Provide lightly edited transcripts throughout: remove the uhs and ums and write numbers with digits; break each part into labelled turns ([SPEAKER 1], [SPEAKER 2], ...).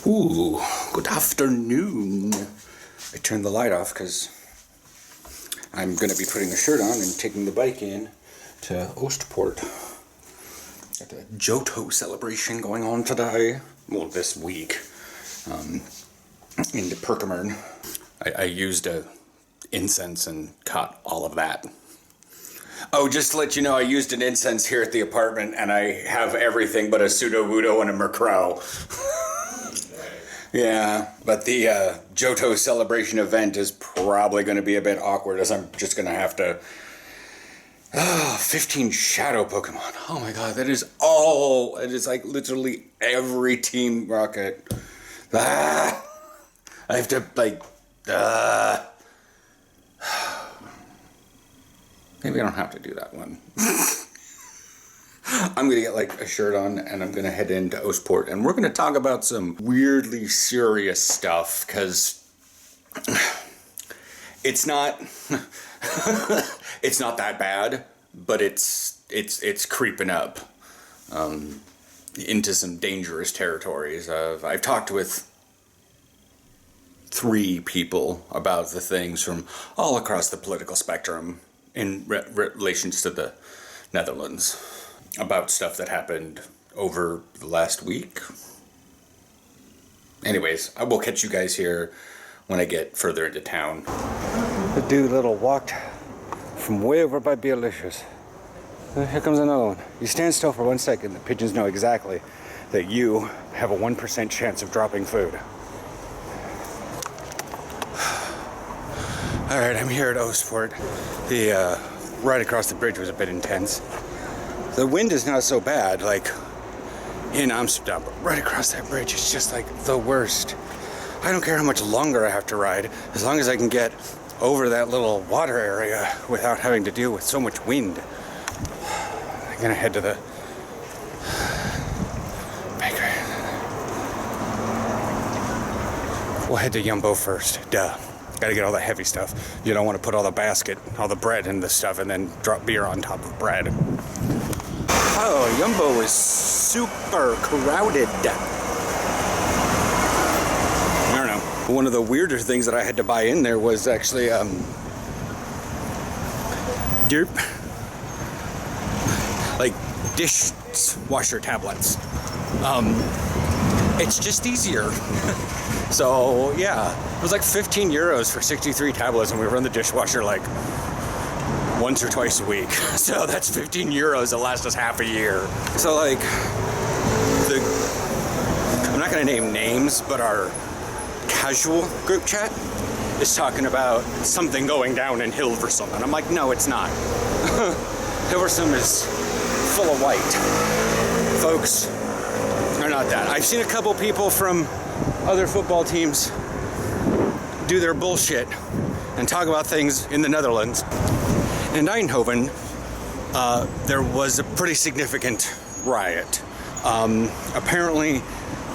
[SPEAKER 1] Ooh, good afternoon. I turned the light off because I'm going to be putting a shirt on and taking the bike in to Oostpoort. Got the Joto celebration going on today. Well, this week. In the Perkamern. I used incense and caught all of that. Oh, just to let you know, I used an incense here at the apartment, and I have everything but a pseudo-wudo and a Mercrow. Yeah, but the Johto celebration event is probably going to be a bit awkward, as I'm just going to have to... 15 shadow Pokemon. Oh my god, that is all... It is like literally every Team Rocket. I have to, like... Maybe I don't have to do that one. I'm going to get like a shirt on and I'm going to head into Oostpoort and we're going to talk about some weirdly serious stuff because it's not it's not that bad, but it's creeping up into some dangerous territories. I've talked with 3 people about the things from all across the political spectrum in relations to the Netherlands, about stuff that happened over the last week. Anyways, I will catch you guys here when I get further into town.
[SPEAKER 2] The dude little walked from way over by Beerlicious. Here comes another one. You stand still for 1 second, the pigeons know exactly that you have a 1% chance of dropping food. Alright, I'm here at Oostpoort. The ride across the bridge was a bit intense. The wind is not so bad, like in Amsterdam, but right across that bridge, it's just like the worst. I don't care how much longer I have to ride, as long as I can get over that little water area without having to deal with so much wind. I'm gonna head to the bakery. We'll head to Jumbo first, duh. Gotta get all the heavy stuff. You don't want to put all the basket, all the bread in the stuff and then drop beer on top of bread. Oh, Jumbo is super crowded. I don't know. One of the weirder things that I had to buy in there was actually, like dishwasher tablets. It's just easier. So, yeah, it was like 15 euros for 63 tablets, and we run the dishwasher like once or twice a week. So that's 15 euros that lasts us half a year. So, like, I'm not going to name names, but our casual group chat is talking about something going down in Hilversum. And I'm like, no, it's not. Hilversum is full of white. Folks are not that. I've seen a couple people from other football teams do their bullshit and talk about things in the Netherlands. In Eindhoven, there was a pretty significant riot. Apparently,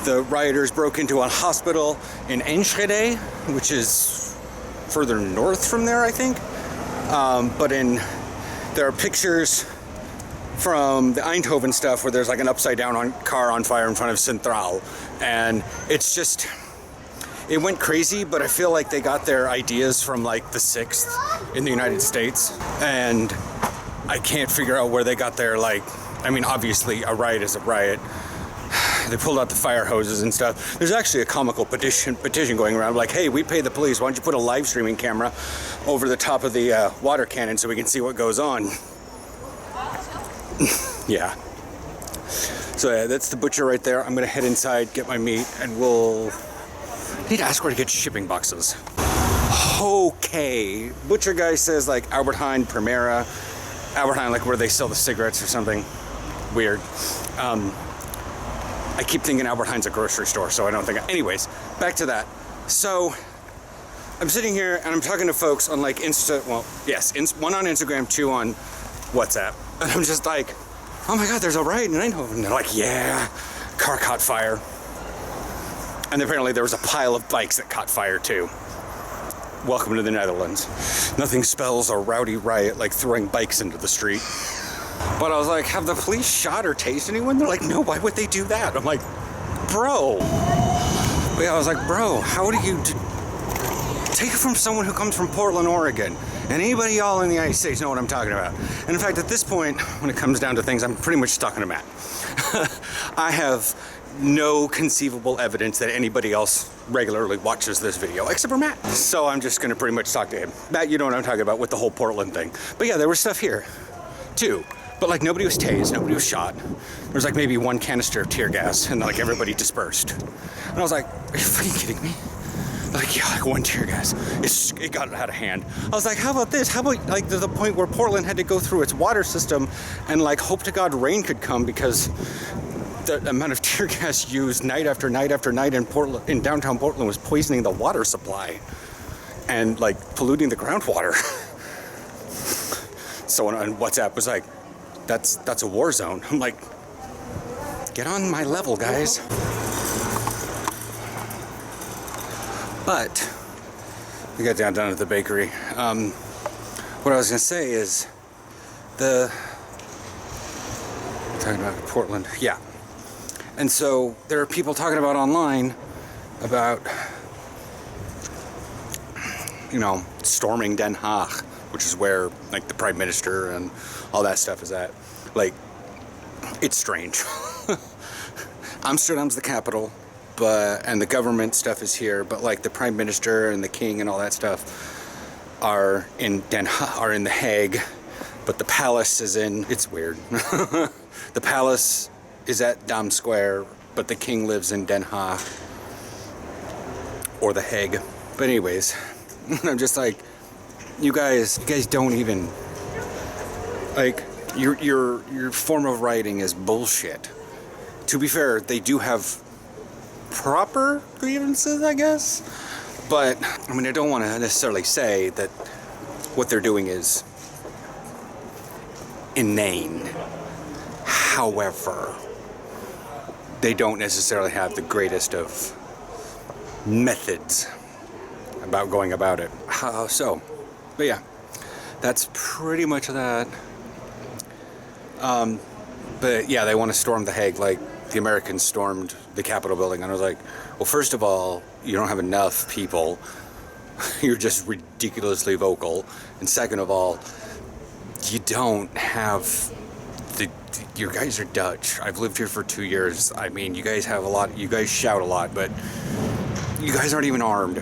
[SPEAKER 2] the rioters broke into a hospital in Enschede, which is further north from there, I think. But there are pictures from the Eindhoven stuff where there's like an upside down car on fire in front of Centraal, and it's just, it went crazy. But I feel like they got their ideas from like the 6th in the United States, and I can't figure out where they got their, like, I mean, obviously a riot is a riot. They pulled out the fire hoses and stuff. There's actually a comical petition going around like, hey, we pay the police, why don't you put a live streaming camera over the top of the water cannon so we can see what goes on. Yeah. So yeah, that's the butcher right there. I'm gonna head inside, get my meat, and we'll need to ask where to get shipping boxes. Okay. Butcher guy says like Albert Heijn, Primera. Albert Heijn, like where they sell the cigarettes or something. Weird. I keep thinking Albert Heijn's a grocery store, so I don't think... Anyways, back to that. So, I'm sitting here and I'm talking to folks on like one on Instagram, 2 on WhatsApp. And I'm just like, oh my god, there's a riot in Eindhoven. And they're like, yeah, car caught fire. And apparently there was a pile of bikes that caught fire too. Welcome to the Netherlands. Nothing spells a rowdy riot like throwing bikes into the street. But I was like, have the police shot or tased anyone? They're like, no, why would they do that? I'm like, bro. But yeah, I was like, bro, how do you take it from someone who comes from Portland, Oregon? And anybody y'all in the United States know what I'm talking about. And in fact, at this point, when it comes down to things, I'm pretty much stuck in a Matt. I have no conceivable evidence that anybody else regularly watches this video, except for Matt. So I'm just gonna pretty much talk to him. Matt, you know what I'm talking about with the whole Portland thing. But yeah, there was stuff here, too. But like nobody was tased, nobody was shot. There was like maybe one canister of tear gas and like everybody dispersed. And I was like, are you fucking kidding me? Like, yeah, like one tear gas. It got out of hand. I was like, how about this? How about like to the point where Portland had to go through its water system and like hope to God rain could come because the amount of tear gas used night after night after night in downtown Portland was poisoning the water supply and like polluting the groundwater. Someone on WhatsApp was like, that's a war zone. I'm like, get on my level, guys. But we got down at the bakery. What I was gonna say is talking about Portland, yeah. And so there are people talking about online about, you know, storming Den Haag, which is where like the Prime Minister and all that stuff is at. Like, it's strange. Amsterdam's the capital, and the government stuff is here, but like the Prime Minister and the King and all that stuff are in The Hague, but the palace is in, it's weird. The palace is at Dam Square, but the King lives in Den Haag or The Hague. But anyways, I'm just like, you guys don't even, like, your form of writing is bullshit. To be fair, they do have proper grievances, I guess. But, I mean, I don't want to necessarily say that what they're doing is inane. However, they don't necessarily have the greatest of methods about going about it. But yeah, that's pretty much that. But yeah, they want to storm The Hague like the Americans stormed the Capitol building. And I was like, well, first of all, you don't have enough people. You're just ridiculously vocal. And second of all, you don't have you guys are Dutch. I've lived here for 2 years. I mean, you guys have a lot, you guys shout a lot, but you guys aren't even armed.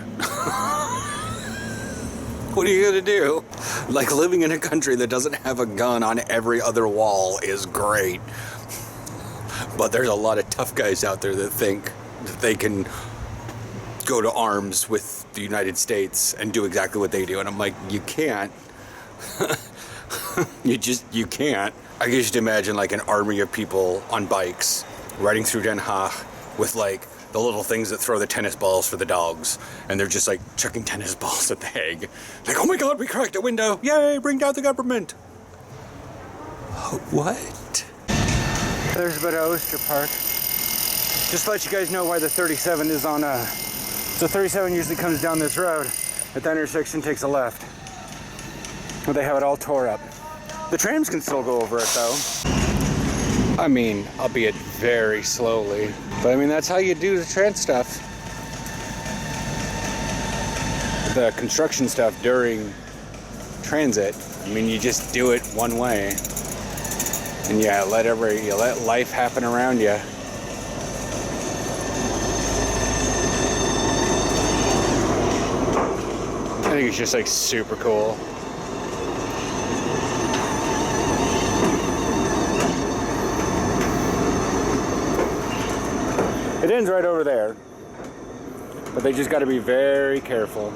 [SPEAKER 2] What are you gonna do? Like, living in a country that doesn't have a gun on every other wall is great. But there's a lot of tough guys out there that think that they can go to arms with the United States and do exactly what they do. And I'm like, you can't. You can't. I can just imagine like an army of people on bikes riding through Den Haag with like the little things that throw the tennis balls for the dogs, and they're just like chucking tennis balls at The Hague. Like, oh my God, we cracked a window! Yay, bring down the government! What? There's a bit of Oyster Park. Just to let you guys know why the 37 is on so 37 usually comes down this road. At that intersection, takes a left. Well, they have it all tore up. The trams can still go over it though. I mean, albeit very slowly. But I mean, that's how you do the trans stuff. The construction stuff during transit. I mean, you just do it one way. And yeah, you let life happen around you. I think it's just like super cool. It ends right over there, but they just got to be very careful.